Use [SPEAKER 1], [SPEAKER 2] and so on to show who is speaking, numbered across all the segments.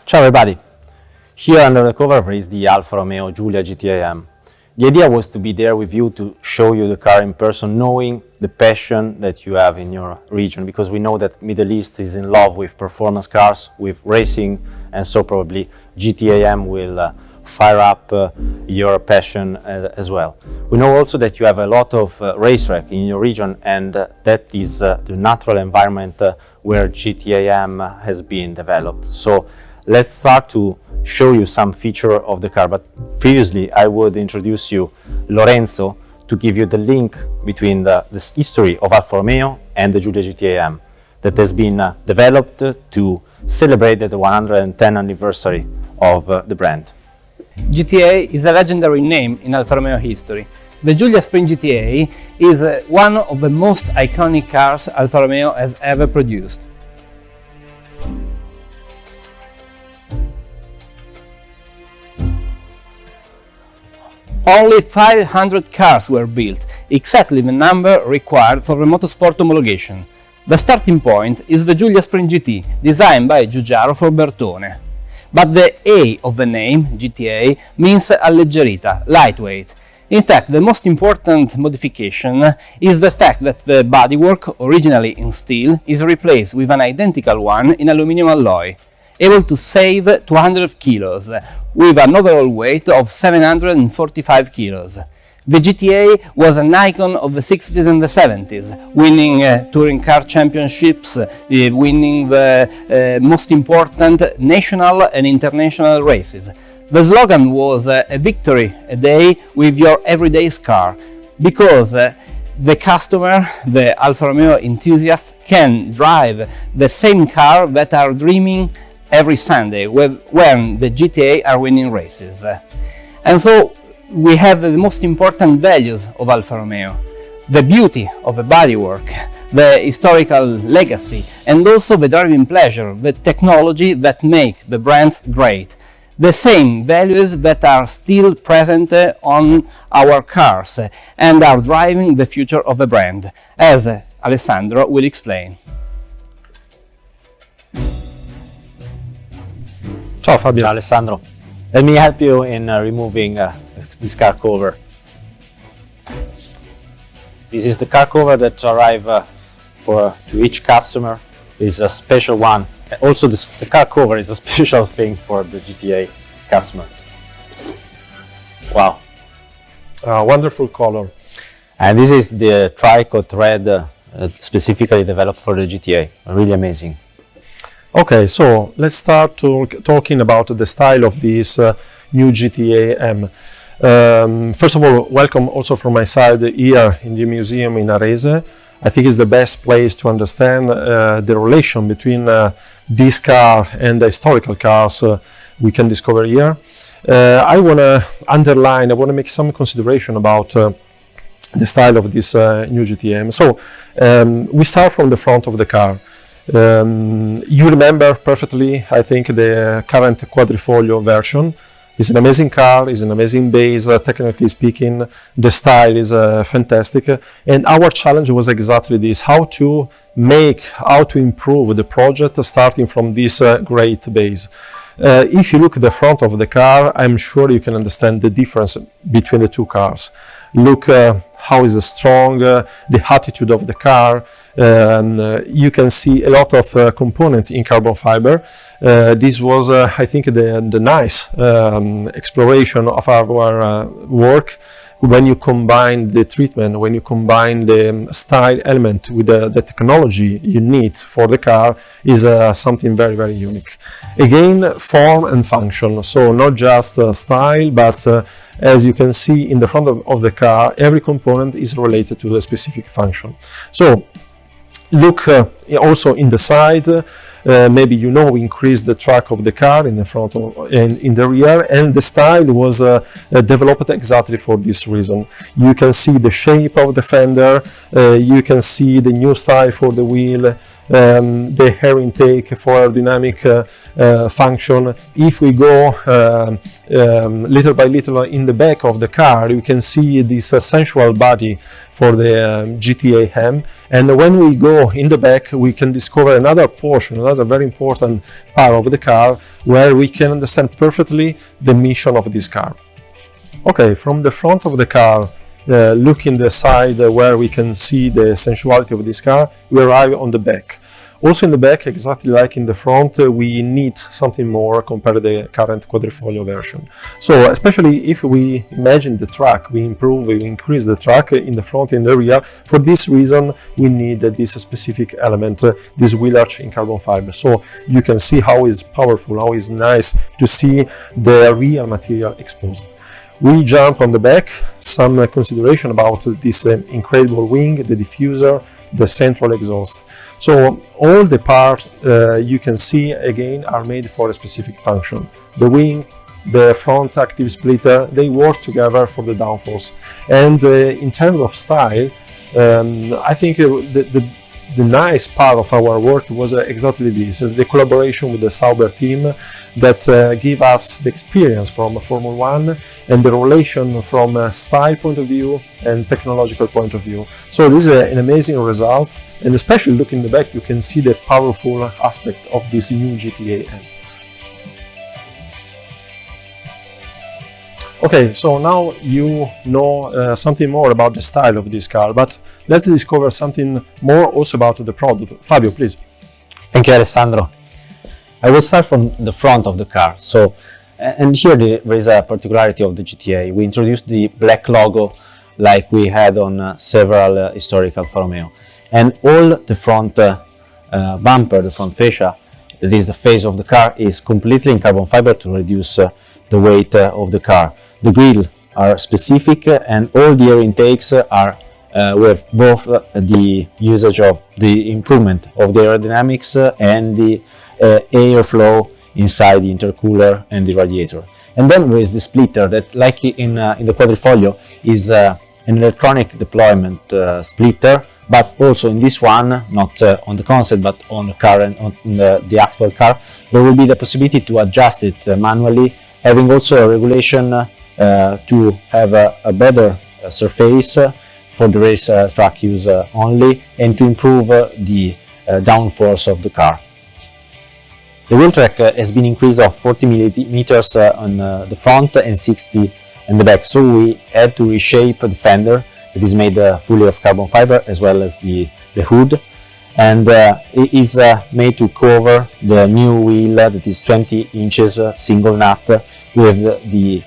[SPEAKER 1] Ciao everybody! Here under the cover is the Alfa Romeo Giulia GTA. The idea was to be there with you to show you the car in person, knowing the passion that you have in your region, because we know that Middle East is in love with performance cars, with racing, and so probably GTA will fire up your passion as well. We know also that you have a lot of racetrack in your region, and that is the natural environment where GTA has been developed. So let's start to show you some feature of the car, but previously I would introduce you Lorenzo to give you the link between this history of Alfa Romeo and the Giulia GTA that has been developed to celebrate the 110th anniversary of the brand.
[SPEAKER 2] GTA is a legendary name in Alfa Romeo history. The Giulia Sprint GTA is one of the most iconic cars Alfa Romeo has ever produced. Only 500 cars were built, exactly the number required for the motorsport homologation. The starting point is the Giulia Sprint GT, designed by Giugiaro for Bertone. But the A of the name, GTA, means alleggerita, lightweight. In fact, the most important modification is the fact that the bodywork, originally in steel, is replaced with an identical one in aluminum alloy, able to save 200 kilos, with an overall weight of 745 kilos. The GTA was an icon of the 60s and the 70s, winning touring car championships, winning the most important national and international races. The slogan was a victory a day with your everyday car, because the customer, the Alfa Romeo enthusiast, can drive the same car that are dreaming every Sunday when the GTA are winning races. And so we have the most important values of Alfa Romeo: the beauty of the bodywork, the historical legacy, and also the driving pleasure, the technology that make the brand great. The same values that are still present on our cars and are driving the future of the brand, as Alessandro will explain.
[SPEAKER 3] Ciao Fabio.
[SPEAKER 1] Ciao Alessandro. Let me help you in removing this car cover. This is the car cover that arrive to each customer. It's a special one. Also, the car cover is a special thing for the GTA customer. Wow.
[SPEAKER 3] Wonderful color.
[SPEAKER 1] And this is the tricot red specifically developed for the GTA. Really amazing.
[SPEAKER 3] Okay, so let's start talking about the style of this new GTA M. First of all, welcome also from my side here in the museum in Arese. I think it's the best place to understand the relation between this car and the historical cars we can discover here. I want to make some consideration about the style of this new GTM. So we start from the front of the car. You remember perfectly, I think, the current quadrifoglio version. It's an amazing car, it's an amazing base, technically speaking. The style is fantastic. And our challenge was exactly this: how to improve the project starting from this great base. If you look at the front of the car, I'm sure you can understand the difference between the two cars. Look how is strong the attitude of the car. You can see a lot of components in carbon fiber. This was, I think, the nice exploration of our work. When you combine the treatment, when you combine the style element with the technology you need for the car, is something very, very unique. Again, form and function. So not just style, but as you can see in the front of the car, every component is related to a specific function. So look also in the side. Maybe we increased the track of the car in the front and in the rear, and the style was developed exactly for this reason. You can see the shape of the fender, you can see the new style for the wheel, the air intake for aerodynamic function. If we go little by little in the back of the car, you can see this sensual body for the GTA M. And when we go in the back, we can discover another portion, another very important part of the car, where we can understand perfectly the mission of this car. Okay, from the front of the car, looking the side where we can see the sensuality of this car, we arrive on the back. Also in the back, exactly like in the front, we need something more compared to the current quadrifoglio version. So especially if we imagine the track, we improve, we increase the track in the front and the rear. For this reason, we need this specific element, this wheel arch in carbon fiber. So you can see how it's powerful, how it's nice to see the real material exposed. We jump on the back, some consideration about this incredible wing, the diffuser, the central exhaust. So all the parts you can see again are made for a specific function. The wing, the front active splitter, they work together for the downforce. And in terms of style, I think the nice part of our work was exactly this, the collaboration with the Sauber team that give us the experience from Formula 1 and the relation from a style point of view and technological point of view. So this is an amazing result, and especially looking in the back, you can see the powerful aspect of this new GTA M. Okay, so now you know something more about the style of this car, but let's discover something more also about the product. Fabio, please.
[SPEAKER 1] Thank you, Alessandro. I will start from the front of the car. So, and here there is a particularity of the GTA. We introduced the black logo like we had on several historic Alfa Romeo. And all the front bumper, the front fascia, that is the face of the car, is completely in carbon fiber to reduce the weight of the car. The grille are specific, and all the air intakes are with both the usage of the improvement of the aerodynamics and the airflow inside the intercooler and the radiator. And then there is the splitter that, like in the quadrifoglio, is an electronic deployment splitter, but also in this one, not on the concept but on the current, on the actual car, there will be the possibility to adjust it manually, having also a regulation to have a better surface for the race track use only, and to improve the downforce of the car. The wheel track has been increased of 40 millimeters on the front and 60 in the back, so we had to reshape the fender that is made fully of carbon fiber, as well as the hood, and it is made to cover the new wheel that is 20 inches single nut with the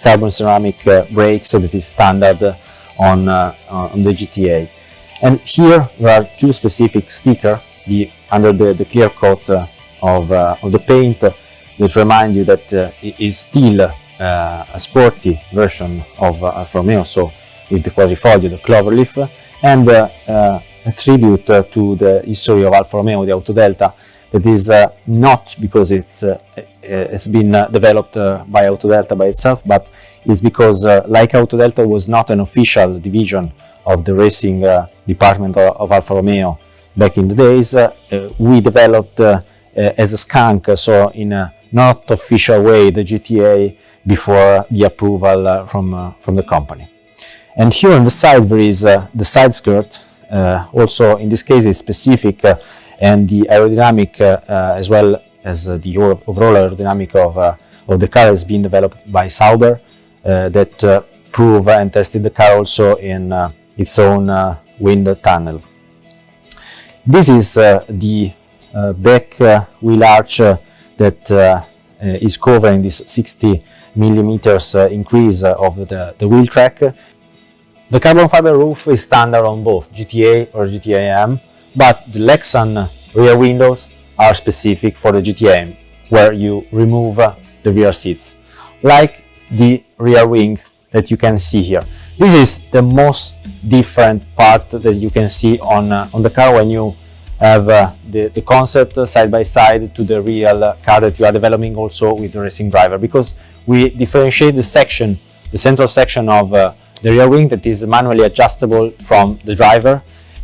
[SPEAKER 1] carbon ceramic brakes that is standard on the GTA. And here there are two specific stickers under the clear coat of the paint that remind you that it is still a sporty version of Alfa Romeo, so with the quadrifoglio, the cloverleaf, and a tribute to the history of Alfa Romeo, the Autodelta, that is not because it's been developed by Autodelta by itself, but it's because like Autodelta was not an official division of the racing department of Alfa Romeo back in the days, we developed as a skunk, so in a not official way, the GTA before the approval from the company. And here on the side there is the side skirt, also in this case it's specific, and the aerodynamic as well as the overall aerodynamic of the car has been developed by Sauber, that proved and tested the car also in its own wind tunnel. This is the back wheel arch that is covering this 60 millimeters increase of the wheel track. The carbon fiber roof is standard on both GTA or GTA M, but the Lexan rear windows are specific for the GTA M, where you remove the rear seats, like the rear wing that you can see here. This is the most different part that you can see on the car when you have the concept side by side to the real car that you are developing also with the racing driver, because we differentiate the section, the central section of the rear wing that is manually adjustable from the driver,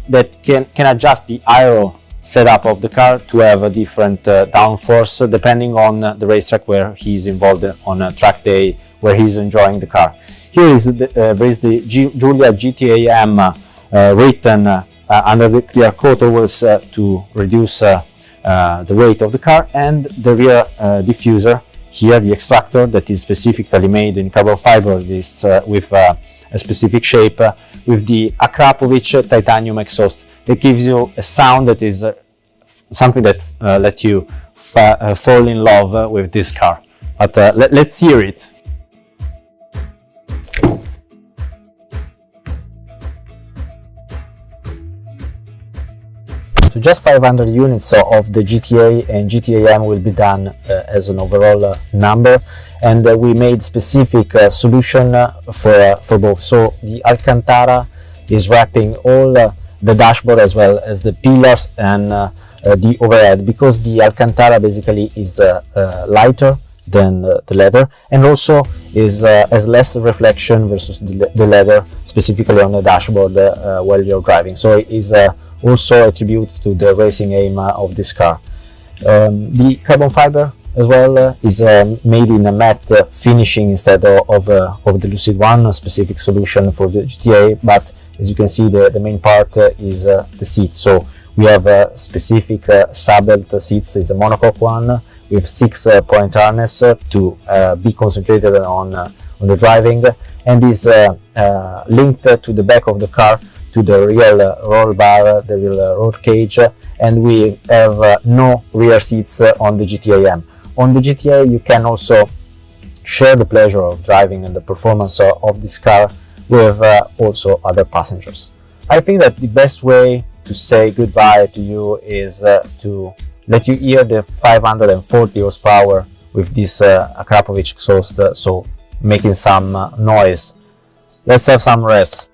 [SPEAKER 1] that can adjust the aero setup of the car to have a different downforce depending on the racetrack where he's involved on a track day where he's enjoying the car. Here is there is the Giulia GTA M written under the clear coat always to reduce the weight of the car, and the rear diffuser, here the extractor that is specifically made in carbon fiber, this with a specific shape with the Akrapovic titanium exhaust. It gives you a sound that is something that lets you fall in love with this car. But let's hear it. So just 500 units of the GTA and GTA M will be done as an overall number, and we made specific solution for both. So the Alcantara is wrapping all the dashboard as well as the pillars and the overhead, because the Alcantara basically is lighter than the leather, and also is has less reflection versus the leather, specifically on the dashboard while you're driving. So it is also a tribute to the racing aim of this car. The carbon fiber as well is made in a matte finishing instead of the Lucid one, a specific solution for the GTA. But as you can see, the main part is the seat. So we have a specific sub-belt seats, is a monocoque one with 6-point harness to be concentrated on the driving, and is linked to the back of the car, to the real roll bar, the real roll cage, and we have no rear seats on the GTA M. On the GTA you can also share the pleasure of driving and the performance of this car with also other passengers. I think that the best way to say goodbye to you is to let you hear the 540 horsepower with this Akrapovic exhaust, so making some noise. Let's have some rest.